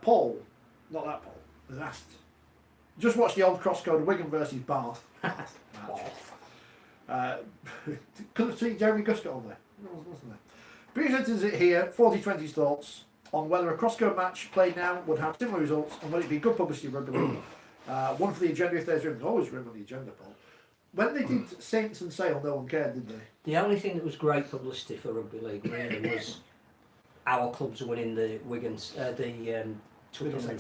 poll, not that poll, was asked. Just watch the old crosscode Wigan versus Bath. Couldn't see Jeremy Guscott on there, wasn't there? Presents it here, 4020's thoughts on whether a crosscode match played now would have similar results and would it be good publicity for Rugby League. One for the agenda if there's room. There's always room on the agenda, Paul. When they did Saints and Sale, no one cared, did they? The only thing that was great publicity for Rugby League really was our clubs winning the Wigan's, turning up and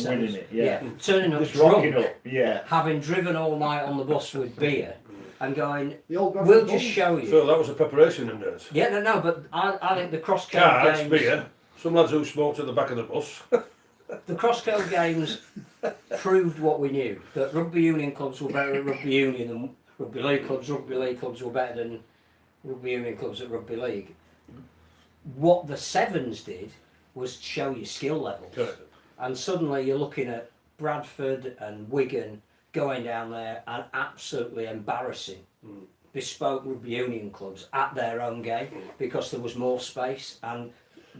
winning it. Turning up, just drunk, rocking up. Yeah, having driven all night on the bus with beer, and going, we'll just show you. Phil, that was a preparation in days. Yeah, no, but I think the cross-code Cards, games... beer, some lads who smoked at the back of the bus. The cross-code games proved what we knew, that rugby union clubs were better at rugby union than rugby league clubs were better than rugby union clubs at rugby league. What the Sevens did was show you skill levels. Correct. And suddenly you're looking at Bradford and Wigan going down there and absolutely embarrassing bespoke rugby union clubs at their own game because there was more space, and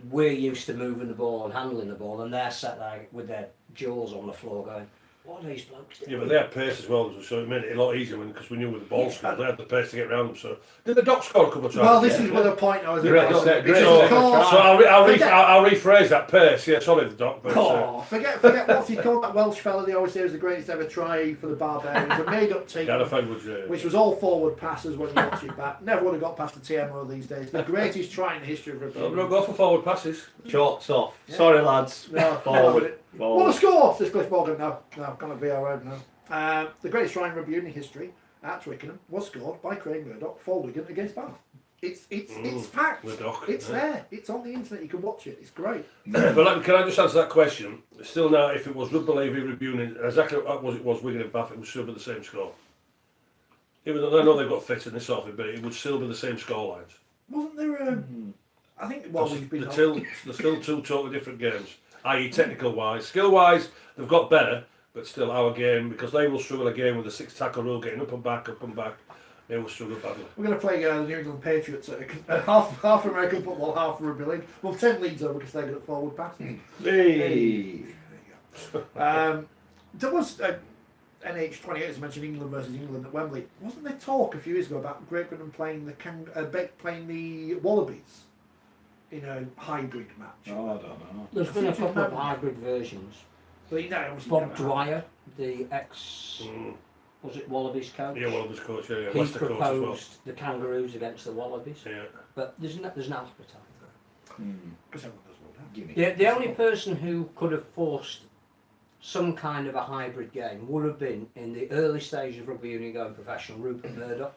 we're used to moving the ball and handling the ball, and they're sat there with their jaws on the floor going, what are these blokes doing? Yeah, but they had pace as well, so it made it a lot easier because we knew with the ball scored, they had the pace to get around them. So did the Doc score a couple of times? Well, this is where the point I was Great about. set, So I'll rephrase that pace. Yeah, sorry, the Doc. But, forget what's he called, that Welsh fella they always say was the greatest ever try for the Barbarians. A made-up team, which was all forward passes when you watch it back. Never would have got past the TMO these days. The greatest try in the history of rugby. Don't go for forward passes. shorts off. Yeah. Sorry, lads. No, forward. What a score! Says Cliff Morgan. No, gonna be alright now. The greatest try in rugby union history at Twickenham was scored by Craig Murdoch for Wigan against Bath. It's fact. Murdoch, it's there. It's on the internet. You can watch it. It's great. But can I just answer that question? Still now, if it was Rugby League v Rugby Union, exactly what it was Wigan and Bath, it would still be the same score. Even though I know they've got fit and this off it, but it would still be the same score lines. Wasn't there I think we've been... They're still two totally different games, i.e. technical wise. Skill wise, they've got better, but still our game, because they will struggle again with the 6 tackle rule, getting up and back, they will struggle badly. We're going to play the New England Patriots at half American football, half Rugby League. We'll 10 leads over because they're good at forward passing. Hey. There was NH28 as mentioned, England versus England at Wembley. Wasn't there talk a few years ago about Great Britain playing the Wallabies in a hybrid match? Oh, I don't know. There's been a couple of hybrid versions. But you know, it was Bob Dwyer, the ex, was it Wallabies coach? Yeah, Wallabies coach, yeah. He Leicester proposed coach as well. the Kangaroos against the Wallabies. Yeah. But there's no appetite. Because everyone does well now. The only person who could have forced some kind of a hybrid game would have been, in the early stages of rugby union going professional, Rupert Murdoch.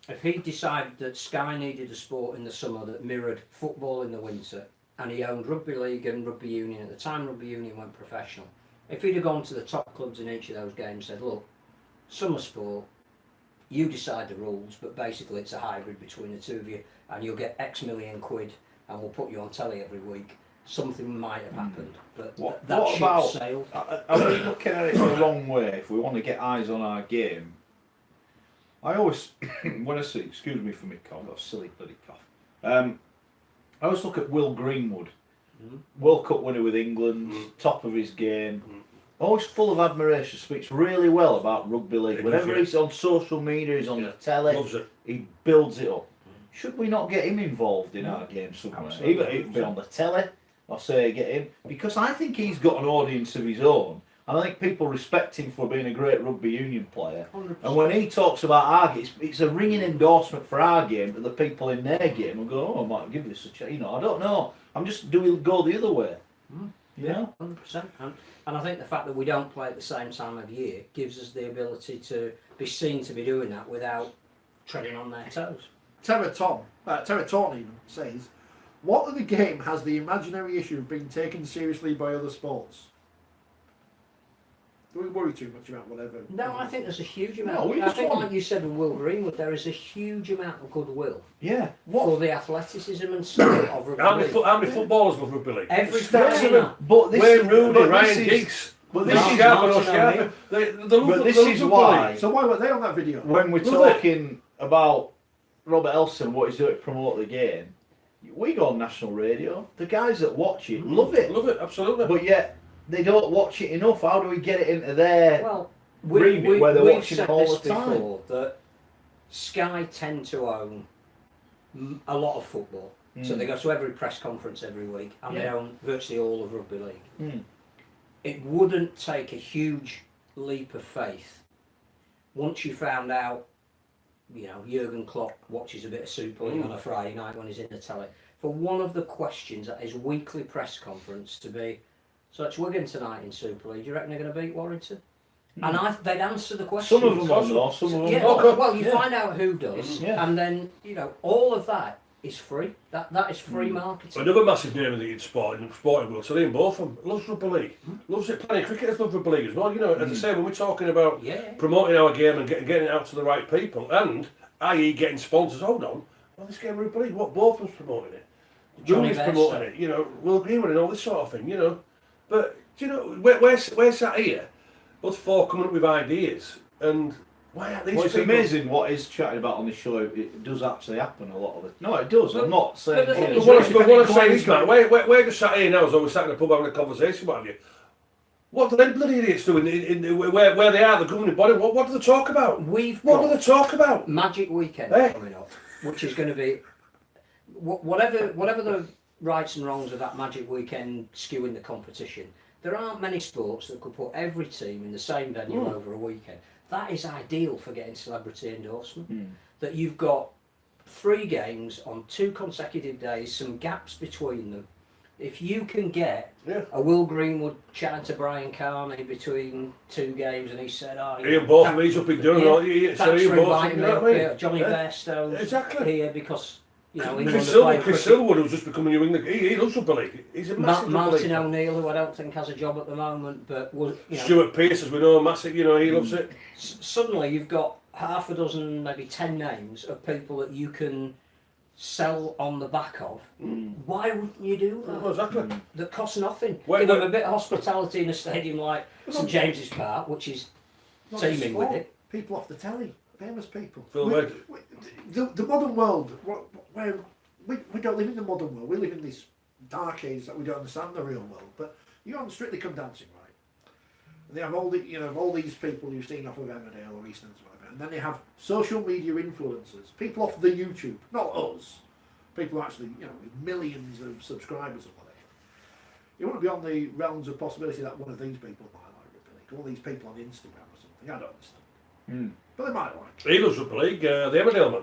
If he decided that Sky needed a sport in the summer that mirrored football in the winter, and he owned Rugby League and Rugby Union at the time Rugby Union went professional, if he'd have gone to the top clubs in each of those games and said, look, summer sport, you decide the rules, but basically it's a hybrid between the two of you, and you'll get X million quid, and we'll put you on telly every week, something might have happened. But that ship sailed. Are we looking at it the wrong way? If we want to get eyes on our game, I always, when I see, excuse me for my cough, I've got a silly bloody cough. I always look at Will Greenwood, World Cup winner with England, top of his game, always full of admiration, speaks really well about rugby league. Whenever he's on social media, he's on the telly, he builds it up. Should we not get him involved in our game somewhere? Either it be on the telly, or say get him, because I think he's got an audience of his own. And I think people respect him for being a great rugby union player. 100%. And when he talks about our game, it's a ringing endorsement for our game to the people in their game and go, oh, I might give this a chance. You know, I don't know. I'm just doing go the other way. You know? 100%. And I think the fact that we don't play at the same time of year gives us the ability to be seen to be doing that without treading on their toes. Terra Taunton even says, what of the game has the imaginary issue of being taken seriously by other sports? Do we worry too much about whatever? No, I think there's a huge amount. I think, like you said with Will Greenwood, there is a huge amount of goodwill. Yeah. For the athleticism and skill of rugby league. How many footballers love rugby league? Every Friday. But this Wayne Rooney, Ryan Giggs. But this is why. So why were they on that video? When we're talking about Robert Elson, what he's doing to promote the game, We go on national radio. The guys that watch it love it. Love it, absolutely. But yet, they don't watch it enough. How do we get it into their Well, remit where they're we've watching said it all this the time? before, that Sky tend to own a lot of football. So they go to every press conference every week, and they own virtually all of Rugby League. It wouldn't take a huge leap of faith once you found out, you know, Jurgen Klopp watches a bit of Super League on a Friday night when he's in the telly, for one of the questions at his weekly press conference to be, so it's Wigan tonight in Super League, do you reckon they're going to beat Warrington? And they'd answer the question. Some of them are not, some of them Yeah, are. well, you find out who does, and then, you know, all of that is free. That is free marketing. Another massive name in the sporting world, so both of them, loves Rugby League. Loves it. Plenty of cricketers love Rugby League as well. You know, as I say, when we're talking about promoting our game and getting it out to the right people, and i.e. getting sponsors, hold on, well, this game of Rugby League, what, both of us promoting it? Johnny's promoting it, you know, Will Greenwood and all this sort of thing, you know. But, do you know, we're sat here, us four coming up with ideas, and why aren't these Well, it's people... amazing what is chatted about on this show. It does actually happen a lot of it. No, it does. I'm not saying. but the thing it is, doesn't. What I'm saying is, man, we're just sat here now as though we're sat in a pub having a conversation, what have you. What do them bloody idiots do where they are, the governing body? What do they talk about? What do they talk about? Magic Weekend coming up, which is going to be whatever the rights and wrongs of that Magic Weekend skewing the competition. There aren't many sports that could put every team in the same venue over a weekend. That is ideal for getting celebrity endorsement. That you've got 3 games on 2 consecutive days, some gaps between them. If you can get a Will Greenwood chatting to Brian Carney between 2 games, and he said, "Oh, Ian Botham, he's up in Durham. thanks for inviting me up here. Johnny Bairstow's here because." You know, Chris Silverwood, who's just becoming New England, he loves Rugby League. He's a massive Martin O'Neill, who I don't think has a job at the moment, but was, you know, Stuart Pearce, as we know, massive. You know, he loves it. Suddenly, you've got half a dozen, maybe 10 names of people that you can sell on the back of. Why wouldn't you do that? Well, exactly. That costs nothing. Give them a bit of hospitality in a stadium like St James's Park, which is teeming with it. People off the telly, famous people. The modern world, where we don't live in the modern world. We live in this dark age that we don't understand the real world. But you go on Strictly Come Dancing, right? And they have all these people you've seen off of Emmerdale or EastEnders or whatever, and then they have social media influencers, people off the YouTube, not us, people actually, you know, with millions of subscribers or whatever. You want to be on the realms of possibility that one of these people might like Rugby League, all these people on Instagram or something. I don't understand. But they might like it. He loves Rugby League, the Emmerdale man.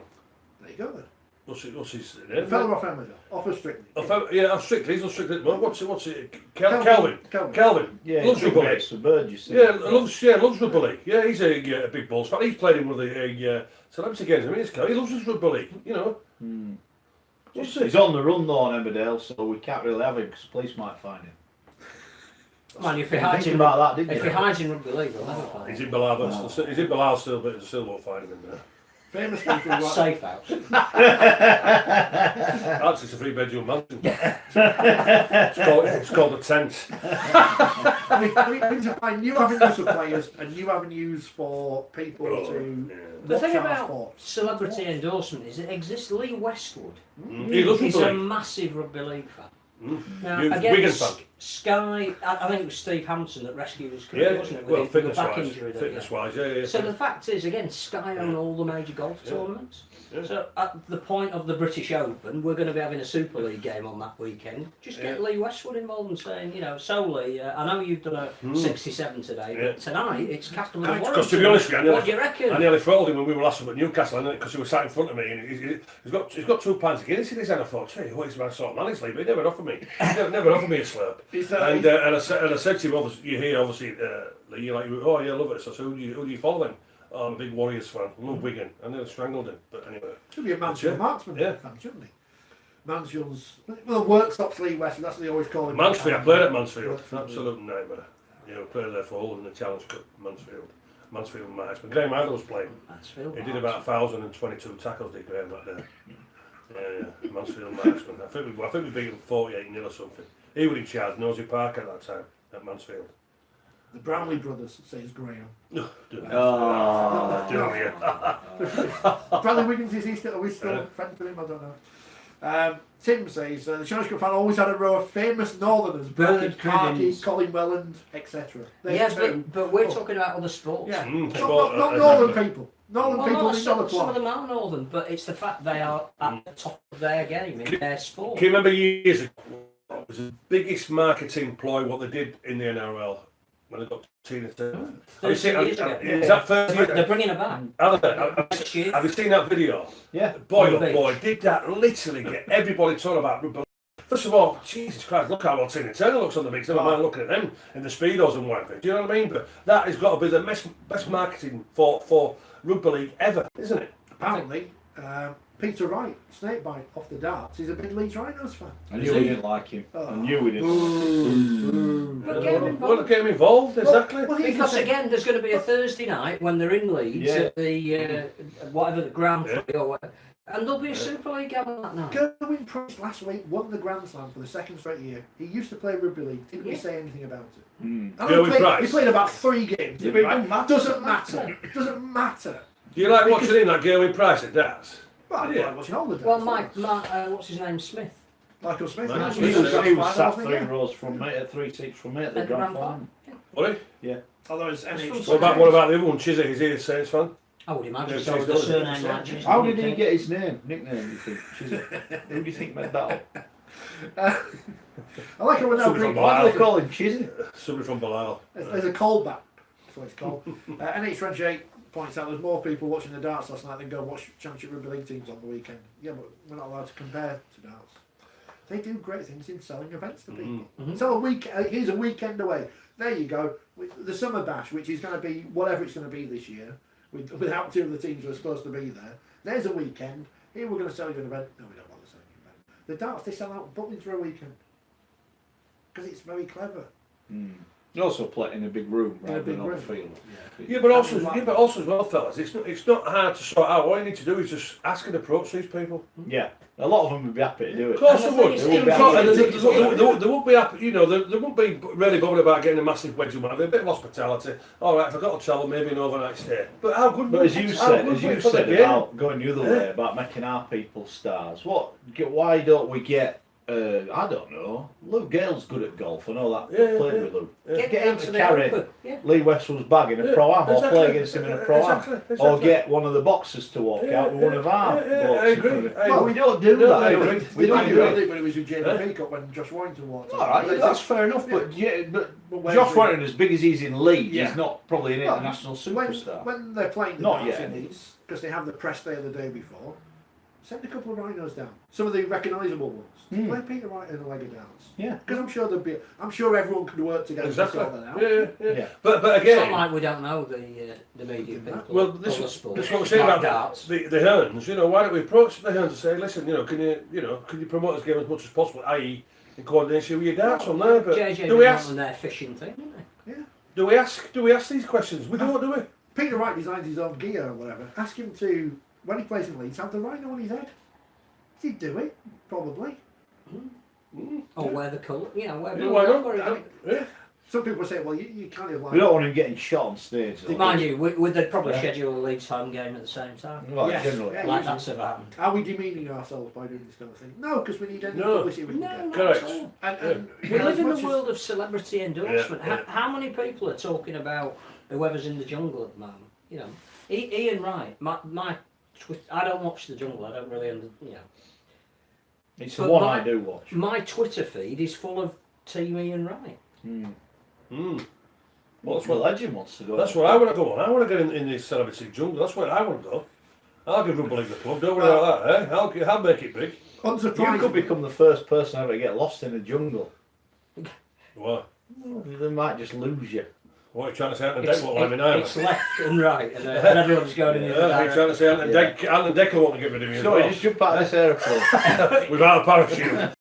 There you go then. What's his The name? fellow off Emmerdale, off of Strictly. Off Strictly, he's on Strictly at the moment. What's it? Calvin. Yeah, Loves Rugby League. it's a bird, you see. Loves Rugby League. Yeah, he's a big balls fan. He's played in one of the celebrity games. I mean, he loves his Rugby League, you know. He's on the run though on Emmerdale, so we can't really have him because the police might find him. Man, if he Thinking hides in about that, didn't if you? he hides in Rugby League, we'll never find He's him. in Bilal, he's in Bilal still, but still won't find him in there. Famous people like Safe house. Actually, it's a 3-bedroom mansion. It's called a tent. we need to find new avenues for players and new avenues for people to The watch thing our about sports. celebrity endorsement is it exists. Lee Westwood He loves is Rugby a League. massive Rugby League fan. Now, Wigan again, fan. Sky, I think it was Steve Hampson that rescued his career, Yeah, wasn't it? well, With the back injury. fitness-wise, yeah. So the fact is, again, Sky own all the major golf tournaments. Yeah. So at the point of the British Open, we're going to be having a Super League game on that weekend. Just get Lee Westwood involved and saying, you know, so Lee, I know you've done a 67 today, but tonight it's Castle and Because to be honest with you, what do you reckon? I nearly throttled him when we were last up at Newcastle, because he was sat in front of me, and he's got 2 pints of Guinness in his hand. I thought, hey, what is my sort of man? He's like, but he never offered me. He never offered me a slurp. And I said to him, obviously, you hear, obviously, Lee, you're like, oh yeah, I love it. So I said, who do you follow then? Oh, I'm a big Warriors fan. I love Wigan. I nearly strangled him, but anyway. Should be a Mansfield marksman Yeah. fan, shouldn't he? Mansfield's well, workshops Lee West. That's what they always call him. Mansfield, I played at Mansfield. Absolute nightmare. You know, played there for Hull in the Challenge Cup. Mansfield marksman. Graham Idle was playing. Mansfield He did about 1,022 tackles, did Graham, that day. Yeah, Mansfield marksman. I think we beat him 48-0 or something. He was in charge, Nosey Park at that time, at Mansfield. The Brownlee brothers, says Graham. Oh, Bradley Wiggins, is he still? Are we still friends with him? I don't know. Tim says the Challenge Cup final always had a row of famous Northerners, Bernard Bernard Carkey, Cribbins. Colin Welland, etc. Yeah, but we're talking about other sports. Yeah, Mm, not Northern people. Northern Well, people not need some not apply. of them are Northern, but it's the fact they are at the top of their game in their sport. Can you remember years ago, it was the biggest marketing ploy what they did in the NRL when they got Tina Turner? Have you 30 seen years ago. Is that first They're year? bringing it back. Next year. Have you seen that video? Yeah. Boy, On oh the boy, beach. did that literally get everybody talking about rugby? First of all, Jesus Christ, look how well Tina Turner looks on the beach. Never mind looking at them in the Speedos and whatever. Do you know what I mean? But that has got to be the best marketing for Rugby League ever, isn't it? Apparently, Peter Wright, snakebite off the darts, he's a big Leeds Rhinos fan. I knew we didn't like him. I knew we didn't. But get them Well, involved. get him involved, exactly. Well, here's the Because thing. again, there's going to be a Thursday night when they're in Leeds Yeah. at the whatever the Grand Prix or whatever, and there'll be a Super League game on that night. Gerwin Price last week won the Grand Slam for the second straight year. He used to play rugby league. Didn't we Yeah. say anything about it? Mm. And Gerwin he Price? played about 3 games. Yeah, but it right? doesn't matter. Doesn't matter. Doesn't matter. Do you like watching him, like Gerwin Price at darts? Well, I Yeah. like watching all the Well, darts. what's his name? Smith. Michael Smith. Michael yeah. Smith. He was Grand sat final, 3 wasn't he? rows from me, 3 seats from me at the At the grand Grand final. What? Yeah. Although it's NH. What about the other one, Chizzy? Is he a Saints fan? I would imagine Yeah, so. he's The got it. surname matches. How did he get his nickname, do you think? Who do you think made that up? I like it when they'll Somebody drink. from Why do Wow. they call him Chizzy? Somebody from Bilal. There's a callback. That's what it's called. NH28 points out there's more people watching the darts last night than go watch Championship Rugby League teams on the weekend. Yeah, but we're not allowed to compare to darts. They do great things in selling events to people. Mhm. So here's a weekend away. There you go. With the Summer Bash, which is going to be whatever it's going to be this year, without 2 of the teams who are supposed to be there. There's a weekend. Here we're going to sell you an event. No, we don't want to sell you an event. The darts, they sell out Butlins for a weekend. Because it's very clever. Mm. You also play in a big room In a rather big than on the room. field. Yeah, but also as well, fellas, it's not hard to sort out. All you need to do is just ask and approach these people. Yeah. A lot of them would be happy to do Of it. course And they the would. thing is, They would be And happy. they won't be happy, you know, they won't be really bothered about getting a massive wedge and whatever. A bit of hospitality. All right, if I've got to travel, maybe an overnight stay. But how good? But as you how said, good as would you it for the said game? about going the other way, about making our people stars, why don't we get, I don't know, Luke Gale's good at golf, I know that, Yeah, played yeah. with Luke. Yeah. Get him to to the carry Open, yeah. Lee Westwood's bag in a Yeah, pro-am, or exactly. play against him in a pro-am. Exactly. Or get one of the boxers to walk out with one of our I blokes in agree. front of him. I Well, agree. we don't do No, that. I do agree. we? They We don't don't do do it it. when it was with Jamie Huh? Peacock when Josh Warrington walked. All right, that's fair enough, but but where's Josh the- Warrington, as big as he's in Leeds, Yeah. he's not probably an Well, international when, superstar. when they're playing the Not darts yet. in these, because they have the press day the day before, send a couple of rhinos down. Some of the recognisable ones. Hmm. Play Peter Wright in a leg of darts. Yeah. Because I'm sure everyone could work together Exactly. to sort that out. Yeah. Yeah. But It's not again, like we don't know the media people. well, this other is sports, what I'm saying like about darts. the Hearns. You know, why don't we approach the Hearns and say, listen, can you promote this game as much as possible, i.e., in coordination with your darts on there? But JJ do we went ask? on their fishing thing, didn't they? Yeah. Do we ask these questions? We don't, do we? Peter Wright designs his own gear or whatever. Ask him to, when he plays in Leeds, have the rhino on his head. He'd do it, probably. Or wear the colour, wear Yeah, blue why number. not? Yeah. Some people say, well, you kind of like... We don't want him getting shot on stage. though. Mind you, they'd probably Yeah. schedule a Leeds home game at the same time. Well, Yes. generally. Yeah. Like usually. that's ever happened. Are we demeaning ourselves by doing this kind of thing? No, because we need any No. publicity we can No, get. not Correct. at all. And We you know, live as in much the as- world of celebrity endorsement. Yeah, yeah. How many people are talking about whoever's in the jungle at the moment? Ian Wright. My I don't watch the jungle. I don't really It's the But one my- I do watch. My Twitter feed is full of Team Ian Wright. Well, that's where Legend wants to go. That's where I want to go on. I want to get in the celebrity jungle. That's where I want to go. I'll give Rugby League the plug. Don't worry about that, eh? I'll make it big. You Unsurprisingly, could become the first person ever to get lost in a jungle. What? Well, they might just lose you. What are you trying to say? Anton Deck won't let me know. It's left and right, and everyone's going in the other Yeah, you're trying to direction. say Anton Deck will want to get rid of me as Sorry, well. just jump out of this aeroplane. Without a parachute.